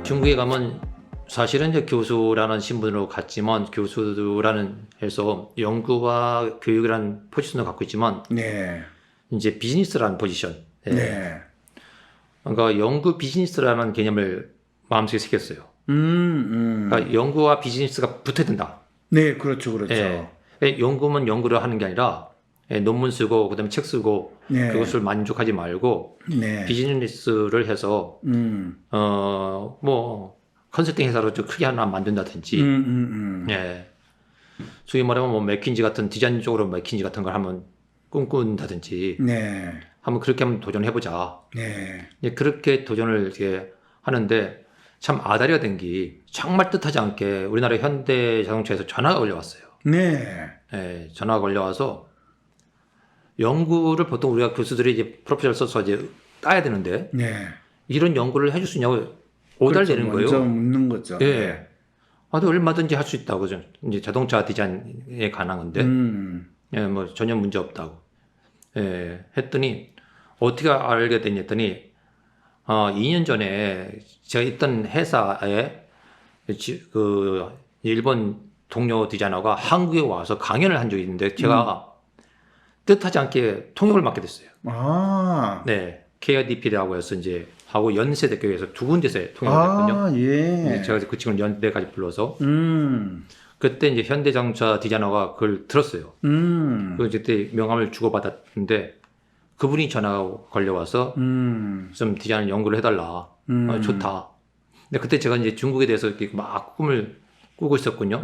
중국에 가면 사실은 이제 교수라는 신분으로 갔지만 교수라는 해서 연구와 교육이라는 포지션을 갖고 있지만 네. 이제 비즈니스라는 포지션. 예. 네. 그러니까 연구 비즈니스라는 개념을 마음속에 새겼어요. 그러니까 연구와 비즈니스가 붙어야 된다. 네, 그렇죠, 그렇죠. 예. 연구면 연구를 하는 게 아니라 논문 쓰고 그다음에 책 쓰고 네. 그것을 만족하지 말고 네. 비즈니스를 해서 뭐 컨설팅 회사로 좀 크게 하나 만든다든지, 예. 소위 말하면 뭐 맥킨지 같은 디자인 쪽으로 맥킨지 같은 걸 한번 꿈꾼다든지, 네. 한번 그렇게 한번 도전해보자. 네. 예, 그렇게 도전을 이렇게 하는데 참 아다리가 된 게 정말 뜻하지 않게 우리나라 현대 자동차에서 전화가 걸려왔어요. 네. 예, 전화가 걸려와서 연구를 보통 우리가 교수들이 이제 프로포절 써서 이제 따야 되는데 네. 이런 연구를 해줄 수 있냐고 오달되는 거예요. 먼저 묻는 거죠. 예. 아주 얼마든지 할 수 있다고. 이제 자동차 디자인에 관한 건데, 예, 뭐 전혀 문제 없다고. 예, 했더니, 어떻게 알게 됐냐 했더니, 2년 전에 제가 있던 회사에 그 일본 동료 디자이너가 한국에 와서 강연을 한 적이 있는데, 제가 뜻하지 않게 통역을 맡게 됐어요. 아. 네. KIDP라고 해서 이제 하고 연세대교에서 두 군데서 통역을 했거든요. 아, 예. 제가 그 친구를 연대까지 불러서 그때 그때 이제 현대자동차 디자이너가 그걸 들었어요. 그때 명함을 주고받았는데 그분이 전화가 걸려와서 좀 디자인 연구를 해달라. 좋다. 근데 그때 제가 이제 중국에 대해서 이렇게 막 꿈을 꾸고 있었군요.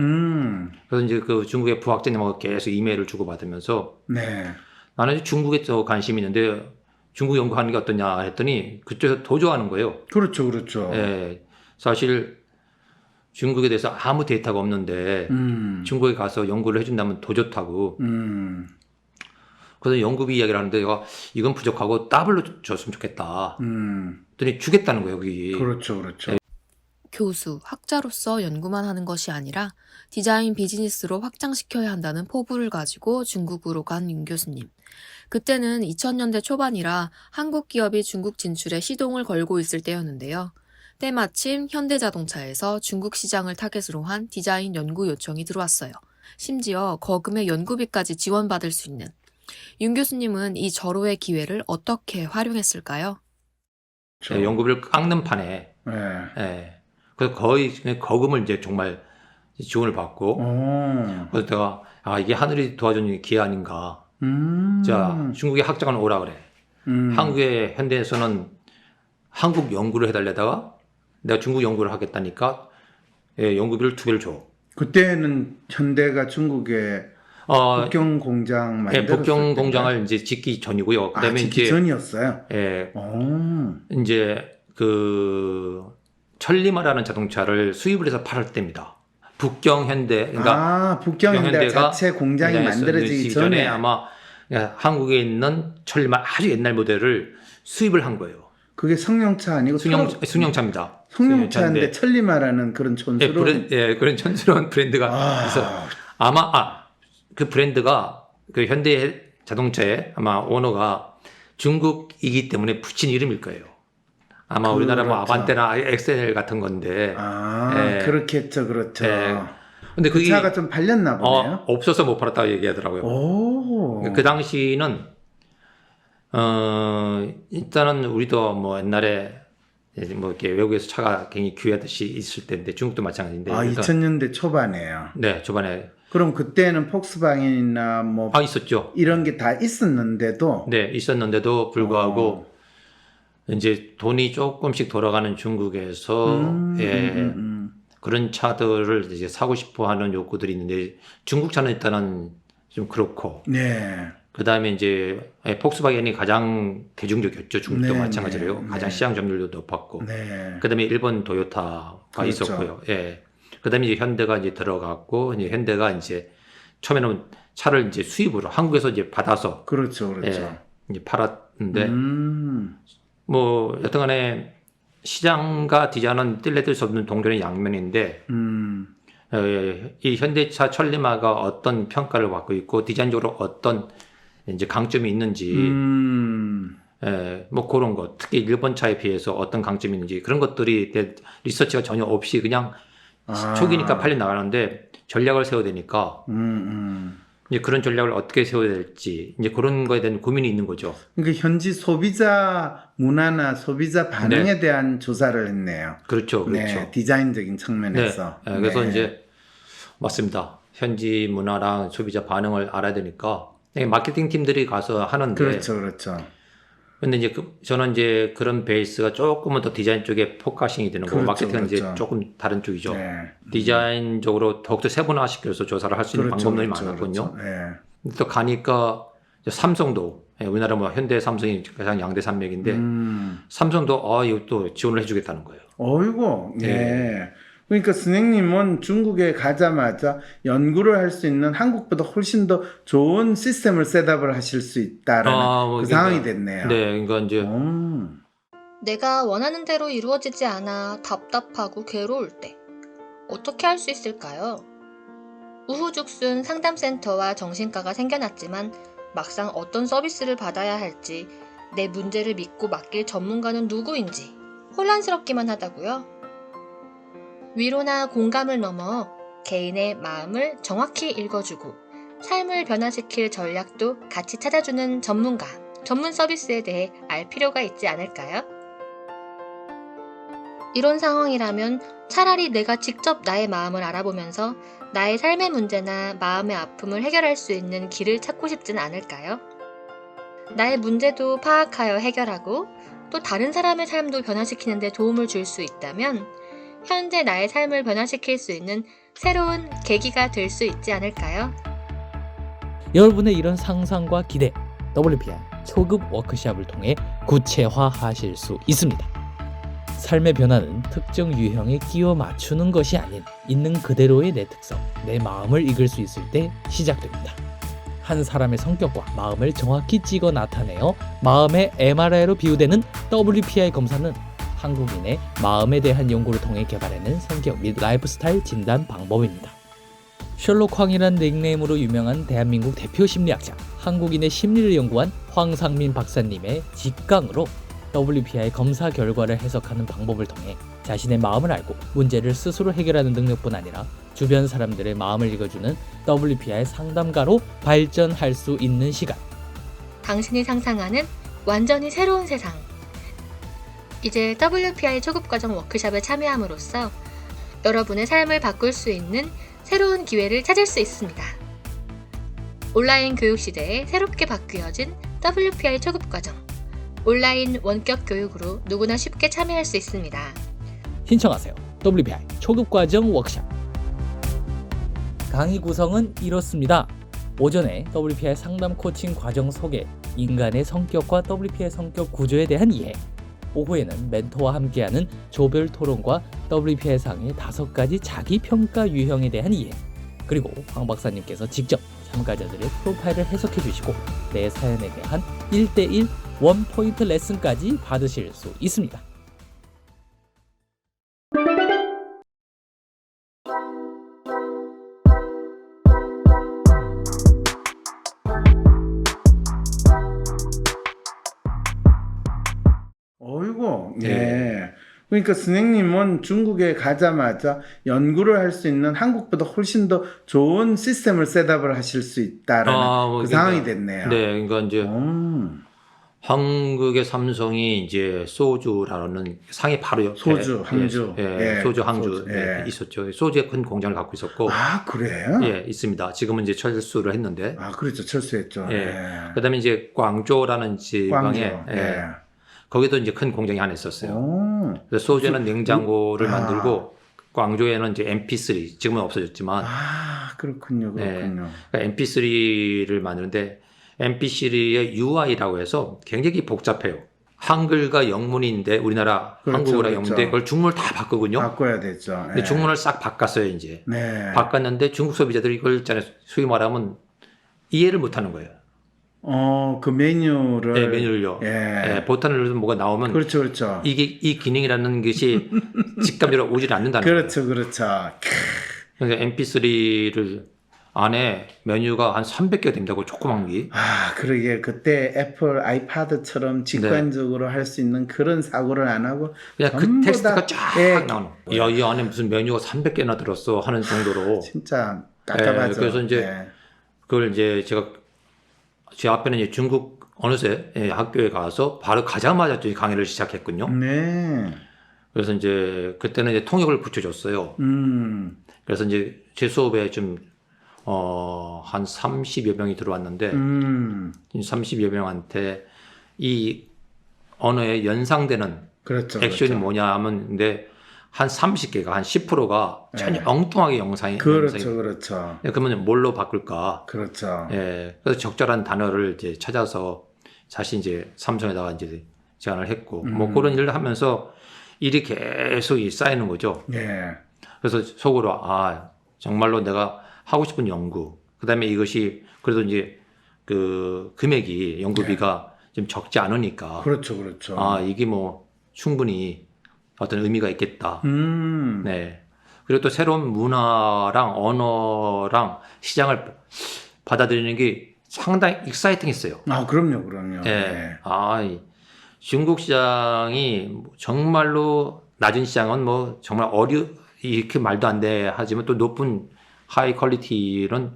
그래서 이제 그 중국의 부학자님하고 계속 이메일을 주고받으면서 네. 나는 중국에 더 관심이 있는데 중국 연구하는 게 어떠냐 했더니 그쪽에서 더 좋아하는 거예요. 그렇죠, 그렇죠. 예, 사실 중국에 대해서 아무 데이터가 없는데 중국에 가서 연구를 해준다면 더 좋다고. 그래서 연구비 이야기를 하는데 내가 이건 부족하고 더블로 줬으면 좋겠다. 그랬더니 주겠다는 거예요, 여기. 그렇죠, 그렇죠. 교수, 학자로서 연구만 하는 것이 아니라 디자인 비즈니스로 확장시켜야 한다는 포부를 가지고 중국으로 간 윤 교수님. 그때는 2000년대 초반이라 한국 기업이 중국 진출에 시동을 걸고 있을 때였는데요. 때마침 현대자동차에서 중국 시장을 타겟으로 한 디자인 연구 요청이 들어왔어요. 심지어 거금의 연구비까지 지원받을 수 있는. 윤 교수님은 이 절호의 기회를 어떻게 활용했을까요? 예, 연구비를 깎는 판에. 네. 예, 그래서 거의 그냥 거금을 이제 정말 지원을 받고. 그래서 내가 이게 하늘이 도와준 기회 아닌가. 자, 중국의 학자가 오라 그래. 한국의 현대에서는 한국 연구를 해달래다가 내가 중국 연구를 하겠다니까 예, 연구비를 2배를 줘. 그때는 현대가 중국에 북경 공장 예, 만들었을 북경 때인가요? 공장을 이제 짓기 전이고요. 그다음에 짓기 이제 전이었어요? 예, 오. 이제 그 천리마라는 자동차를 수입을 해서 팔을 때입니다. 북경 현대, 그러니까 북경 현대 현대가 자체 공장이 만들어지기 전에 아마 한국에 있는 천리마 아주 옛날 모델을 수입을 한 거예요. 그게 승용차 아니고 승용차입니다. 승용차인데 천리마라는 그런 촌스러운 그런 촌스러운 브랜드가 있어. 아마 그 브랜드가 그 현대 자동차의 아마 오너가 중국이기 때문에 붙인 이름일 거예요. 아마 우리나라 뭐 아반떼나 엑셀 같은 건데. 예. 그렇겠죠, 그렇죠. 예. 근데 그 그게 차가 좀 팔렸나 보네요. 없어서 못 팔았다고 얘기하더라고요. 오. 그 당시는 일단은 우리도 뭐 옛날에 뭐 이렇게 외국에서 차가 굉장히 귀하듯이 있을 때인데 중국도 마찬가지인데. 2000년대 초반에요. 네, 초반에. 그럼 그때는 폭스바겐이나 뭐 있었죠. 이런 게 다 있었는데도 네, 있었는데도 불구하고 이제 돈이 조금씩 돌아가는 중국에서 그런 차들을 이제 사고 싶어 하는 욕구들이 있는데 중국 차는 일단은 좀 그렇고. 네. 그 다음에 이제 폭스바겐이 가장 대중적이었죠. 중국도 네, 마찬가지로요. 네, 가장 네. 시장 점유율도 높았고. 네. 그 다음에 일본 도요타가 그렇죠. 있었고요. 예. 그 다음에 이제 현대가 이제 들어갔고, 이제 현대가 이제 처음에는 차를 이제 수입으로 한국에서 이제 받아서. 그렇죠, 그렇죠. 예, 이제 팔았는데, 뭐, 여튼간에 시장과 디자인은 뗄래뗄 수 없는 동전의 양면인데, 이 현대차 천리마가 어떤 평가를 받고 있고, 디자인적으로 어떤 이제 강점이 있는지, 뭐 그런 것, 특히 일본 차에 비해서 어떤 강점이 있는지 그런 것들이 리서치가 전혀 없이 그냥 초기니까 빨리 나가는데 전략을 세워야 되니까 이제 그런 전략을 어떻게 세워야 될지 이제 그런 거에 대한 고민이 있는 거죠. 그러니까 현지 소비자 문화나 소비자 반응에 대한 조사를 했네요. 그렇죠, 그렇죠. 네, 디자인적인 측면에서. 그래서 이제 맞습니다. 현지 문화랑 소비자 반응을 알아야 되니까 마케팅 팀들이 가서 하는데 그렇죠, 그렇죠. 근데 이제 저는 이제 그런 베이스가 조금은 더 디자인 쪽에 포커싱이 되는 거고 그렇죠, 마케팅은 이제 그렇죠. 조금 다른 쪽이죠. 네. 디자인적으로 더욱더 세분화시켜서 조사를 할 수 있는 그렇죠, 방법들이 그렇죠, 많았거든요. 그렇죠. 네. 근데 또 가니까 이제 삼성도 우리나라 뭐 현대 삼성이 가장 양대 산맥인데 삼성도 이것도 지원을 해주겠다는 거예요. 어이구, 네. 네. 그러니까 선생님은 중국에 가자마자 연구를 할 수 있는 한국보다 훨씬 더 좋은 시스템을 셋업을 하실 수 있다라는 뭐 그 그러니까, 상황이 됐네요. 네, 그러니까 이제 내가 원하는 대로 이루어지지 않아 답답하고 괴로울 때 어떻게 할 수 있을까요? 우후죽순 상담센터와 정신과가 생겨났지만 막상 어떤 서비스를 받아야 할지 내 문제를 믿고 맡길 전문가는 누구인지 혼란스럽기만 하다고요? 위로나 공감을 넘어 개인의 마음을 정확히 읽어주고 삶을 변화시킬 전략도 같이 찾아주는 전문가, 전문 서비스에 대해 알 필요가 있지 않을까요? 이런 상황이라면 차라리 내가 직접 나의 마음을 알아보면서 나의 삶의 문제나 마음의 아픔을 해결할 수 있는 길을 찾고 싶진 않을까요? 나의 문제도 파악하여 해결하고 또 다른 사람의 삶도 변화시키는 데 도움을 줄 수 있다면 현재 나의 삶을 변화시킬 수 있는 새로운 계기가 될 수 있지 않을까요? 여러분의 이런 상상과 기대, WPI 초급 워크숍을 통해 구체화하실 수 있습니다. 삶의 변화는 특정 유형에 끼워 맞추는 것이 아닌 있는 그대로의 내 특성, 내 마음을 읽을 수 있을 때 시작됩니다. 한 사람의 성격과 마음을 정확히 찍어 나타내어 마음의 MRI로 비유되는 WPI 검사는 한국인의 마음에 대한 연구를 통해 개발해낸 성격 및 라이프스타일 진단 방법입니다. 셜록 황이라는 닉네임으로 유명한 대한민국 대표 심리학자, 한국인의 심리를 연구한 황상민 박사님의 직강으로 WPI 검사 결과를 해석하는 방법을 통해 자신의 마음을 알고 문제를 스스로 해결하는 능력뿐 아니라 주변 사람들의 마음을 읽어주는 WPI 상담가로 발전할 수 있는 시간. 당신이 상상하는 완전히 새로운 세상. 이제 WPI 초급과정 워크숍에 참여함으로써 여러분의 삶을 바꿀 수 있는 새로운 기회를 찾을 수 있습니다. 온라인 교육 시대에 새롭게 바뀌어진 WPI 초급과정. 온라인 원격 교육으로 누구나 쉽게 참여할 수 있습니다. 신청하세요. WPI 초급과정 워크숍. 강의 구성은 이렇습니다. 오전에 WPI 상담 코칭 과정 소개, 인간의 성격과 WPI 성격 구조에 대한 이해. 오후에는 멘토와 함께하는 조별 토론과 WPI 상의 5가지 자기평가 유형에 대한 이해. 그리고 황 박사님께서 직접 참가자들의 프로파일을 해석해 주시고 내 사연에 대한 1:1 원포인트 레슨까지 받으실 수 있습니다. 어이구, 네. 그러니까 선생님은 중국에 가자마자 연구를 할 수 있는 한국보다 훨씬 더 좋은 시스템을 셋업을 하실 수 있다라는 그 상황이 됐네요. 네, 그러니까 이제 한국의 삼성이 이제 소주라는 상이 바로 소주, 항주, 소주, 항주 소주, 예. 있었죠. 소주의 큰 공장을 갖고 있었고, 아 그래요? 예, 있습니다. 지금은 이제 철수를 했는데, 그렇죠, 철수했죠. 예. 그다음에 이제 광저우라는 지방에, 광주, 예. 거기도 이제 큰 공장이 하나 있었어요. 오. 그래서 소주에는 냉장고를 만들고, 광저우에는 이제 MP3, 지금은 없어졌지만, 그렇군요, 그렇군요. 그러니까 MP3를 만드는데 MP3의 UI라고 해서 굉장히 복잡해요. 한글과 영문인데 우리나라 그렇죠, 한국어랑 그렇죠. 영문인데 그걸 중문을 다 바꾸거든요. 바꿔야 되죠. 근데 중문을 싹 바꿨어요 이제. 네. 바꿨는데 중국 소비자들이 이걸 있잖아요. 소위 말하면 이해를 못하는 거예요. 그 메뉴를. 네, 메뉴를요. 예. 버튼을 누르면 뭐가 나오면 그렇죠, 그렇죠. 이 기능이라는 것이 직감적으로 오질 않는다는 거예요. 그렇죠, 그렇죠. 그러니까 MP3를 안에 메뉴가 한 300개가 됩니다. 조그만 게. 아, 그러게 그때 애플 아이패드처럼 직관적으로 할 수 있는 그런 사고를 안 하고 그냥 그 전부 텍스트가 다- 쫙 예, 나오는 거예요. 야, 이 안에 무슨 메뉴가 300개나 들었어 하는 정도로. 진짜 깝깝하죠. 그래서 이제 예. 그걸 이제 제 앞에는 이제 중국 어느새 학교에 가서 바로 가자마자 또 강의를 시작했거든요. 네. 그래서 이제 그때는 이제 통역을 붙여줬어요. 그래서 이제 제 수업에 좀 한 30여 명이 들어왔는데 30여 명한테 이 언어에 연상되는 그렇죠. 액션이 그렇죠. 뭐냐 하면 근데 한 30개가 한 10%가 전혀 네. 엉뚱하게 영상이 그렇죠. 그렇죠. 그러면 뭘로 바꿀까? 그렇죠. 예. 그래서 적절한 단어를 이제 찾아서 다시 이제 삼성에다가 이제 제안을 했고 뭐 그런 일을 하면서 일이 계속 쌓이는 거죠. 예. 그래서 속으로 정말로 내가 하고 싶은 연구 그다음에 이것이 그래도 이제 그 금액이 연구비가 좀 적지 않으니까 그렇죠. 그렇죠. 이게 뭐 충분히 어떤 의미가 있겠다. 네. 그리고 또 새로운 문화랑 언어랑 시장을 받아들이는 게 상당히 익사이팅했어요. 아, 그럼요. 그럼요. 네. 이 중국 시장이 정말로 낮은 시장은 뭐 정말 이렇게 말도 안 돼 하지만 또 높은 하이 퀄리티는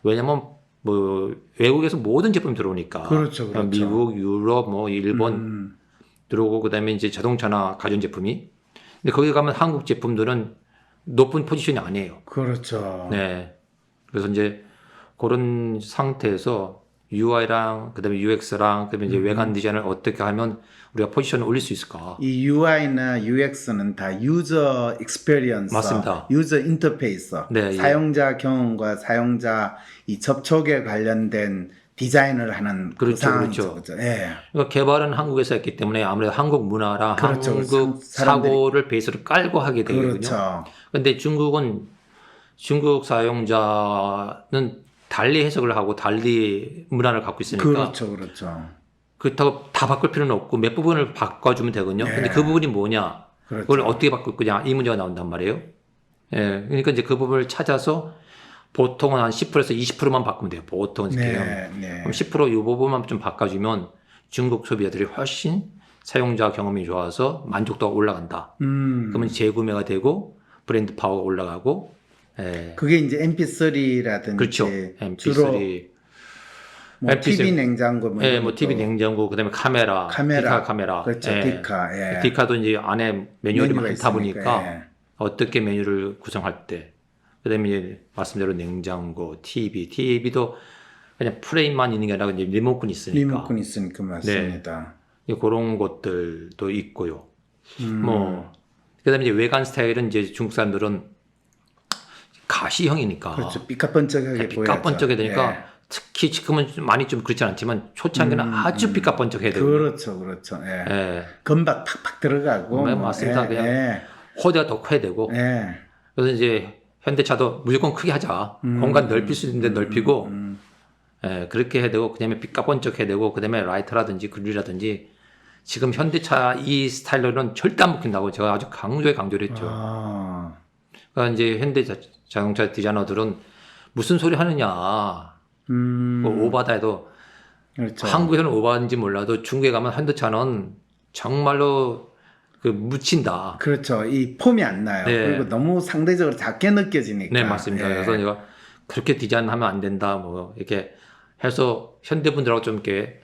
왜냐면 뭐 외국에서 모든 제품이 들어오니까 그렇죠, 그렇죠. 미국, 유럽, 뭐 일본 들어오고 그다음에 이제 자동차나 가전제품이 근데 거기 가면 한국 제품들은 높은 포지션이 아니에요. 그렇죠. 네. 그래서 이제 그런 상태에서 UI랑 그다음에 UX랑 그다음에 이제 외관 디자인을 어떻게 하면 우리가 포지션을 올릴 수 있을까? 이 UI나 UX는 다 유저 익스페리언스, 맞습니다. 유저 인터페이스, 네, 사용자 경험과 사용자 이 접촉에 관련된 디자인을 하는 그 그렇죠, 상황이죠. 그렇죠. 그렇죠. 예. 그러니까 개발은 한국에서 했기 때문에 아무래도 한국 문화랑 그렇죠. 한국 사람들이- 사고를 베이스로 깔고 하게 되거든요. 그렇죠. 근데 중국은 중국 사용자는 달리 해석을 하고 달리 문화를 갖고 있으니까 그렇죠. 그렇죠. 그렇다고 다 바꿀 필요는 없고 몇 부분을 바꿔주면 되거든요. 네. 근데 그 부분이 뭐냐? 그렇죠. 그걸 어떻게 바꿀 거냐? 이 문제가 나온단 말이에요. 예. 그러니까 이제 그 부분을 찾아서 보통은 한 10%에서 20%만 바꾸면 돼요. 보통은 이렇게. 네, 네. 그럼 10% 이 부분만 좀 바꿔주면 중국 소비자들이 훨씬 사용자 경험이 좋아서 만족도가 올라간다. 그러면 재구매가 되고 브랜드 파워가 올라가고. 예. 그게 이제 MP3라든지 그렇죠. 주로 MP3. 뭐 MP3. TV 냉장고 뭐 예, 이런 뭐 TV 것도 냉장고, 그다음에 카메라, 디카 카메라. 그렇죠. 예. 디카. 예. 디카도 이제 안에 매뉴얼이 메뉴가 많다 있으니까, 보니까 예. 어떻게 메뉴를 구성할 때, 그다음에 이제 말씀대로 냉장고, TV도 그냥 프레임만 있는 게 아니라 이제 리모컨이 있으니까. 리모컨 있으니까 맞습니다. 그런 것들도 있고요. 뭐 그다음에 이제 외관 스타일은 이제 중국 사람들은 가시형이니까 그렇죠. 삐까번쩍하게 보여야죠. 삐까번쩍해야 되니까 예. 특히 지금은 좀 많이 좀 그렇지 않지만 초창기는 아주 삐까번쩍해야 되고 그렇죠, 그렇죠. 예. 예. 금박 팍팍 들어가고. 네, 맞습니다. 예, 그냥 예. 호대가 더 커야 되고 예. 그래서 이제 현대차도 무조건 크게 하자. 공간 넓힐 수 있는데 넓히고 예, 그렇게 해야 되고 그다음에 삐까번쩍 해야 되고 그다음에 라이트라든지 그릴이라든지 지금 현대차 이 스타일로는 절대 안 먹힌다고 제가 아주 강조를 했죠. 그러니까 이제 현대 자동차 디자이너들은 무슨 소리 하느냐. 뭐 오바다 해도 그렇죠. 한국에서는 오바인지 몰라도 중국에 가면 현대차는 정말로 그 묻힌다. 그렇죠. 이 폼이 안 나요. 네. 그리고 너무 상대적으로 작게 느껴지니까. 네, 맞습니다. 예. 그래서 제가 그렇게 디자인하면 안 된다. 뭐 이렇게 해서 현대분들하고 좀 이렇게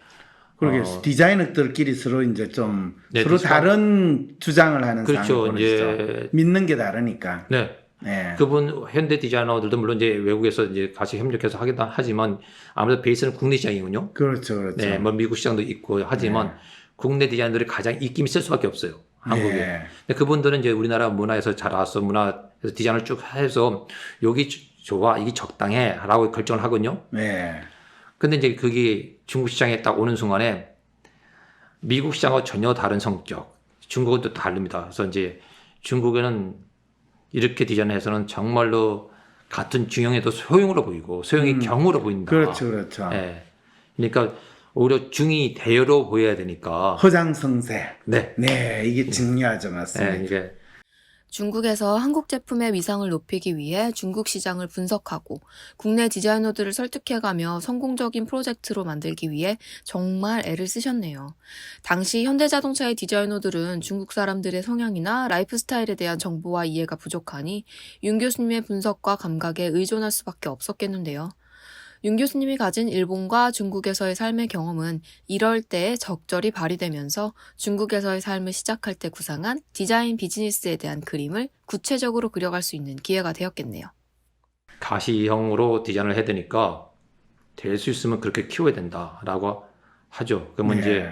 그러게 디자이너들끼리 서로 이제 좀 네, 서로 디자인- 다른 주장을 하는 그렇죠. 상황이 이제 벌어지죠. 믿는 게 다르니까. 네. 네. 그분 현대 디자이너들도 물론 이제 외국에서 이제 같이 협력해서 하기도 하지만 아무래도 베이스는 국내 시장이군요. 그렇죠, 그렇죠. 네, 뭐 미국 시장도 있고 하지만 국내 디자이너들이 가장 입김이 셀 수밖에 없어요. 한국에. 네. 근데 그분들은 이제 우리나라 문화에서 자라서 문화에서 디자인을 쭉 해서 여기 좋아, 이게 적당해라고 결정을 하거든요. 네. 근데 이제 그게 중국 시장에 딱 오는 순간에 미국 시장과 전혀 다른 성격, 중국은 또 다릅니다. 그래서 이제 중국에는 이렇게 디자인해서는 정말로 같은 중형에도 소형으로 보이고 소형이 경으로 보인다. 그렇죠, 그렇죠. 예. 그러니까 오히려 중이 대여로 보여야 되니까. 허장성세. 네. 네, 이게 중요하죠, 맞습니다. 예, 이게 중국에서 한국 제품의 위상을 높이기 위해 중국 시장을 분석하고 국내 디자이너들을 설득해가며 성공적인 프로젝트로 만들기 위해 정말 애를 쓰셨네요. 당시 현대자동차의 디자이너들은 중국 사람들의 성향이나 라이프 스타일에 대한 정보와 이해가 부족하니 윤 교수님의 분석과 감각에 의존할 수밖에 없었겠는데요. 윤 교수님이 가진 일본과 중국에서의 삶의 경험은 이럴 때 적절히 발휘되면서 중국에서의 삶을 시작할 때 구상한 디자인 비즈니스에 대한 그림을 구체적으로 그려갈 수 있는 기회가 되었겠네요. 가시형으로 디자인을 해야 되니까 될 수 있으면 그렇게 키워야 된다라고 하죠. 그러면 이제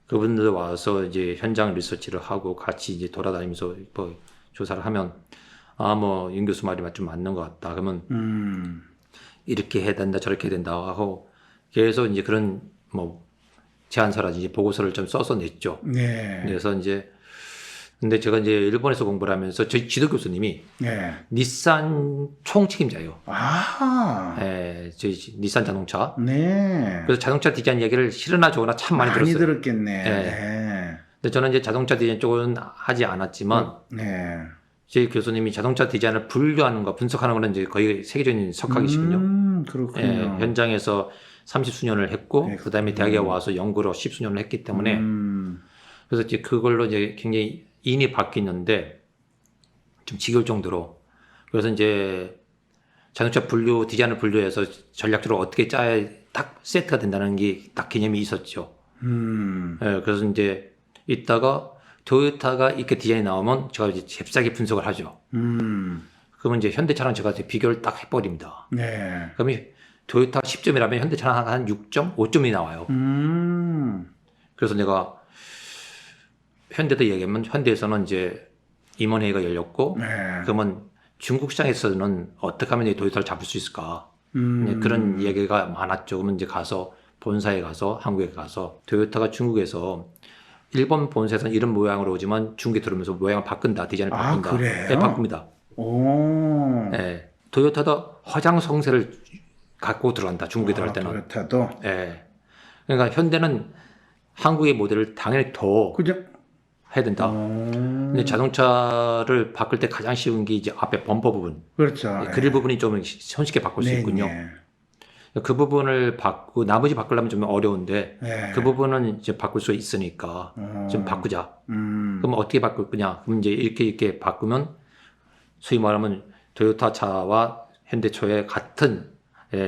그분들 와서 이제 현장 리서치를 하고 같이 이제 돌아다니면서 뭐 조사를 하면 뭐 윤 교수 말이 좀 맞는 것 같다. 그러면 이렇게 해야 된다, 저렇게 해야 된다 하고 계속 이제 그런 뭐 제안서라든지 보고서를 좀 써서 냈죠. 네. 그래서 이제 근데 제가 이제 일본에서 공부를 하면서 저희 지도 교수님이 닛산 총책임자예요. 저희 닛산 자동차. 네. 그래서 자동차 디자인 얘기를 싫으나 좋으나 참 많이 들었어요. 들었겠네. 근데 저는 이제 자동차 디자인 쪽은 하지 않았지만 저희 교수님이 자동차 디자인을 분류하는 거, 분석하는 거는 이제 거의 세계적인 석학이시군요. 그렇군요. 현장에서 30수년을 했고, 그 다음에 대학에 와서 연구로 10수년을 했기 때문에, 그래서 이제 그걸로 이제 굉장히 인이 바뀌는데, 좀 지겨울 정도로. 그래서 이제 자동차 분류, 디자인을 분류해서 전략적으로 어떻게 짜야 딱 세트가 된다는 게 딱 개념이 있었죠. 그래서 이제 이따가 토요타가 이렇게 디자인이 나오면 제가 이제 잽싸게 분석을 하죠. 그러면 이제 현대차랑 제가 이제 비교를 딱 해버립니다. 그러면 토요타 10점이라면 현대차랑 한 6점, 5점이 나와요. 그래서 내가 현대도 얘기하면 현대에서는 이제 임원회의가 열렸고, 그러면 중국 시장에서는 어떻게 하면 토요타를 잡을 수 있을까? 그런 얘기가 많았죠. 그러면 이제 가서 본사에 가서 한국에 가서 토요타가 중국에서 일본 본사에서는 이런 모양으로 오지만 중국에 들어오면서 모양을 바꾼다, 디자인을 바꾼다. 그래요? 네, 바꿉니다. 네, 토요타도 화장 성세를 갖고 들어간다, 중국에 들어갈 때는. 토요타도? 네. 그러니까 현대는 한국의 모델을 당연히 더 해야 된다. 근데 자동차를 바꿀 때 가장 쉬운 게 이제 앞에 범퍼 부분. 그렇죠. 그릴 부분이 좀 손쉽게 바꿀 수 있군요. 그 부분을 바꾸고 나머지 바꾸려면 좀 어려운데 그 부분은 이제 바꿀 수 있으니까 좀 바꾸자. 그럼 어떻게 바꿀 거냐? 그럼 이제 이렇게 바꾸면 소위 말하면 토요타 차와 현대차의 같은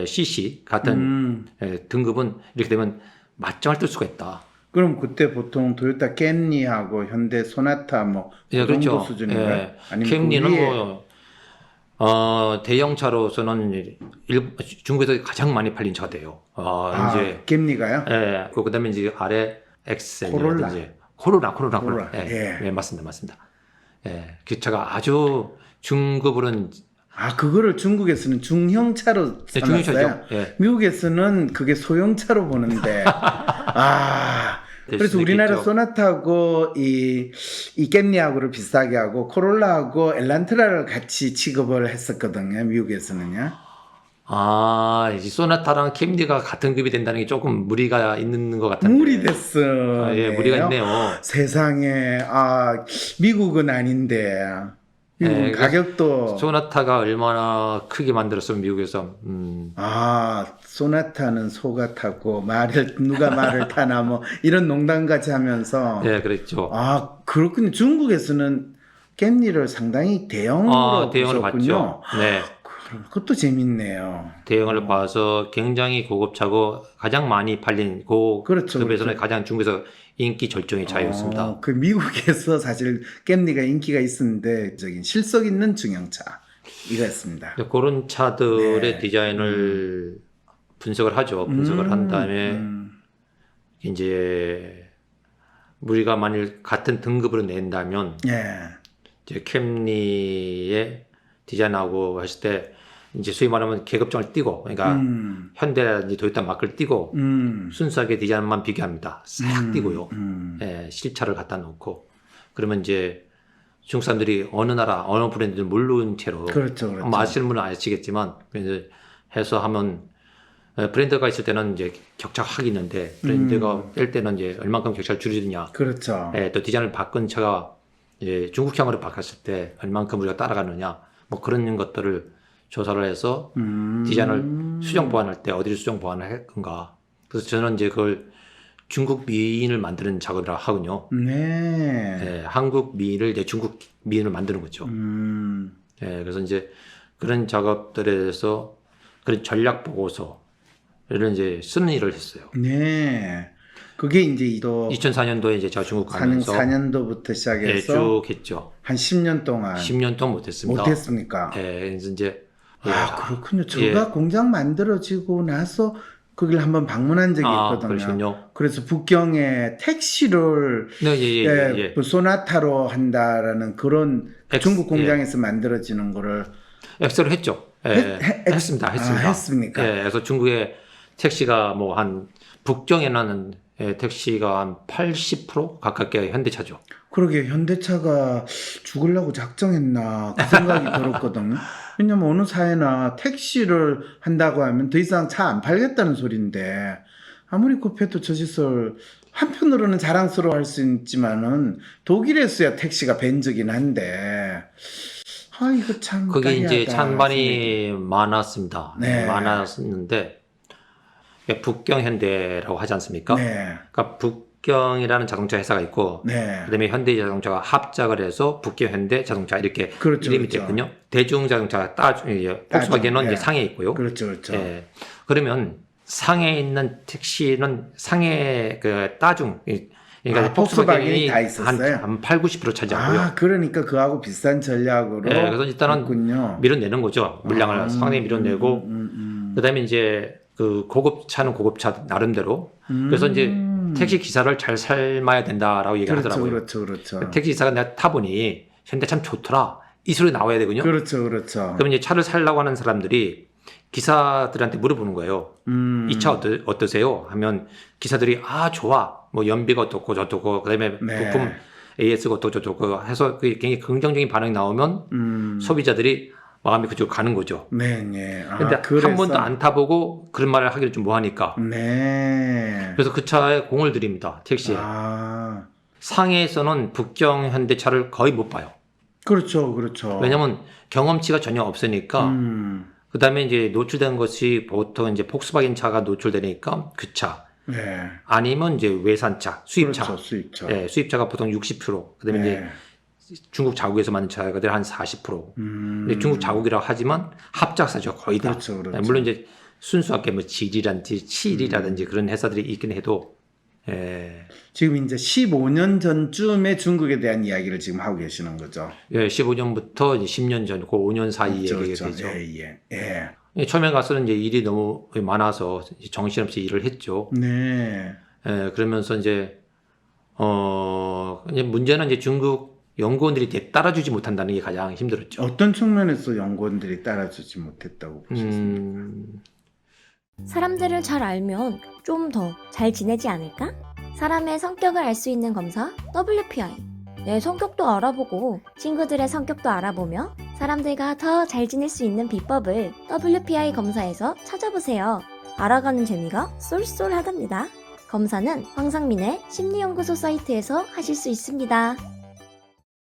CC 같은 등급은 이렇게 되면 맞짱을 뜰 수가 있다. 그럼 그때 보통 토요타 캠리하고 현대 소나타 뭐 그 그렇죠. 정도 수준인가요? 아니면 캠리는 그 위에... 뭐 대형차로서는 중국에서 가장 많이 팔린 차가 돼요. 이제 캠리가요? 그다음에 이제 아래 엑셀이라든지 코로나. 맞습니다. 그 차가 아주 중급으로는 그거를 중국에서는 중형차로 써놨어요. 미국에서는 그게 소형차로 보는데 그래서 우리나라 있겠죠. 소나타하고 이 캠리하고를 비슷하게 하고 코롤라하고 엘란트라를 같이 취급을 했었거든요. 미국에서는요. 이 소나타랑 캠리가 같은 급이 된다는 게 조금 무리가 있는 것 같은데. 무리 됐어. 무리가 있네요. 세상에 미국은 아닌데. 미국은 가격도 소나타가 얼마나 크게 만들었으면 미국에서 소나타는 소가 타고 누가 말을 타나 뭐 이런 농담까지 하면서 그랬죠. 그렇군요. 중국에서는 깻잎을 상당히 대형으로 봤죠. 네. 그것도 재밌네요. 대형을 봐서 굉장히 고급차고 가장 많이 팔린 급에서는 가장 중국에서 인기 절정의 차였습니다. 그 미국에서 사실 깻잎가 인기가 있었는데 실속 있는 중형차 이거였습니다. 그런 차들의 디자인을 분석을 하죠. 분석을 한 다음에 이제 우리가 만일 같은 등급으로 낸다면 이제 캠리의 디자인하고 했을 때 이제 소위 말하면 계급장을 띄고 그러니까 현대라든지 토요타 마크를 띄고 순수하게 디자인만 비교합니다. 싹 띄고요. 실차를 갖다 놓고 그러면 이제 중국 사람들이 어느 나라 어느 브랜드를 모르는 채로 그렇죠. 아시는 분은 아시겠지만 해서 하면 브랜드가 있을 때는 이제 격차가 확 있는데 브랜드가 뗄 때는 이제 얼만큼 격차를 줄이느냐. 그렇죠. 또 디자인을 바꾼 차가 예, 중국형으로 바꿨을 때 얼만큼 우리가 따라가느냐 뭐 그런 것들을 조사를 해서 디자인을 수정 보완할 때 어디를 수정 보완을 할 건가. 그래서 저는 이제 그걸 중국 미인을 만드는 작업이라 하거든요. 네. 예, 한국 미인을 이제 중국 미인을 만드는 거죠. 예, 그래서 이제 그런 작업들에 대해서 그런 전략 보고서를 이제 쓰는 일을 했어요. 네. 그게 이제 또 2004년도에 이제 제가 중국 가면서 4년도부터 예, 시작해서 쭉 했죠. 한 10년 동안 10년 동안 못했습니다. 못했습니까? 예, 그래서 이제 아, 그렇군요. 예. 제가 공장 만들어지고 나서 거기를 한번 방문한 적이 있거든요. 그러시군요. 그래서 북경에 택시를 네, 예. 그 소나타로 한다라는 그런 중국 예. 공장에서 만들어지는 거를 엑셀을 했죠. 예, 했습니다. 아, 했습니까? 예, 그래서 중국의 택시가 뭐 한 북경에는 택시가 한 80% 가깝게 현대차죠. 그러게 현대차가 죽으려고 작정했나 그 생각이 들었거든요. 왜냐면 어느 사회나 택시를 한다고 하면 더 이상 차 안 팔겠다는 소리인데 아무리 급해도 저 시설 한편으로는 자랑스러워할 수 있지만은 독일에서야 택시가 벤저긴 한데 아 이거 참 그게 이제 까리하다 찬반이 많았습니다. 네. 많았는데 북경 현대라고 하지 않습니까? 네. 그러니까 북경이라는 자동차 회사가 있고 네. 그다음에 현대자동차가 합작을 해서 북경 현대 자동차 이렇게 그렇죠, 이름이 그렇죠. 됐군요. 대중자동차 폭스바겐은 예. 이제 상해에 있고요. 그렇죠, 그렇죠. 예. 그러면 상해에 있는 택시는 상해 그 따중 그러니까 폭스바겐이 다 있었어요? 한 8, 90% 차지하고요. 아, 그러니까 그하고 비싼 전략으로 예, 그래서 일단은 했군요. 밀어내는 거죠. 물량을 상당히 밀어내고 그다음에 이제 그 고급차는 고급차 나름대로 그래서 이제 택시 기사를 잘 삶아야 된다라고 얘기하더라고요. 그렇죠. 택시 기사가 내가 타보니 현대 참 좋더라 이 소리 나와야 되거든요. 그렇죠. 그러면 이제 차를 살려고 하는 사람들이 기사들한테 물어보는 거예요. 이 차 어떠세요? 하면 기사들이 아 좋아 뭐 연비가 어떻고 저떻고 그다음에 네. 부품 AS가 어떻고 저떻고 해서 그게 굉장히 긍정적인 반응이 나오면 소비자들이 마음이 그쪽으로 가는 거죠. 네. 근데 그래서 한 번도 안 타보고 그런 말을 하기를 좀 뭐하니까. 네. 그래서 그 차에 공을 들입니다. 택시에. 아, 상해에서는 북경 현대차를 거의 못 봐요. 그렇죠. 왜냐면 경험치가 전혀 없으니까. 그 다음에 이제 노출된 것이 보통 이제 폭스바겐 차가 노출되니까 그 차. 네. 아니면 이제 외산차, 수입차. 그렇죠, 수입차. 예, 수입차가 보통 60%. 그 다음에 네. 이제 중국 자국에서 만든 차가 한 40%. 근데 중국 자국이라고 하지만 합작사죠. 거의 다. 그렇죠. 예, 물론 이제 순수하게 뭐 지리라든지 칠이라든지 그런 회사들이 있긴 해도 예, 지금 이제 15년 전쯤에 중국에 대한 이야기를 지금 하고 계시는 거죠. 예, 15년부터 이제 10년 전, 그 5년 사이 얘기가 되죠. 예. 예, 처음에 가서는 이제 일이 너무 많아서 정신없이 일을 했죠. 네. 예, 그러면서 이제 이제 문제는 이제 중국 연구원들이 이제 따라주지 못한다는 게 가장 힘들었죠. 어떤 측면에서 연구원들이 따라주지 못했다고 보셨습니까? 사람들을 잘 알면 좀 더 잘 지내지 않을까? 사람의 성격을 알 수 있는 검사 WPI. 내 성격도 알아보고 친구들의 성격도 알아보며 사람들과 더 잘 지낼 수 있는 비법을 WPI 검사에서 찾아보세요. 알아가는 재미가 쏠쏠하답니다. 검사는 황상민의 심리연구소 사이트에서 하실 수 있습니다.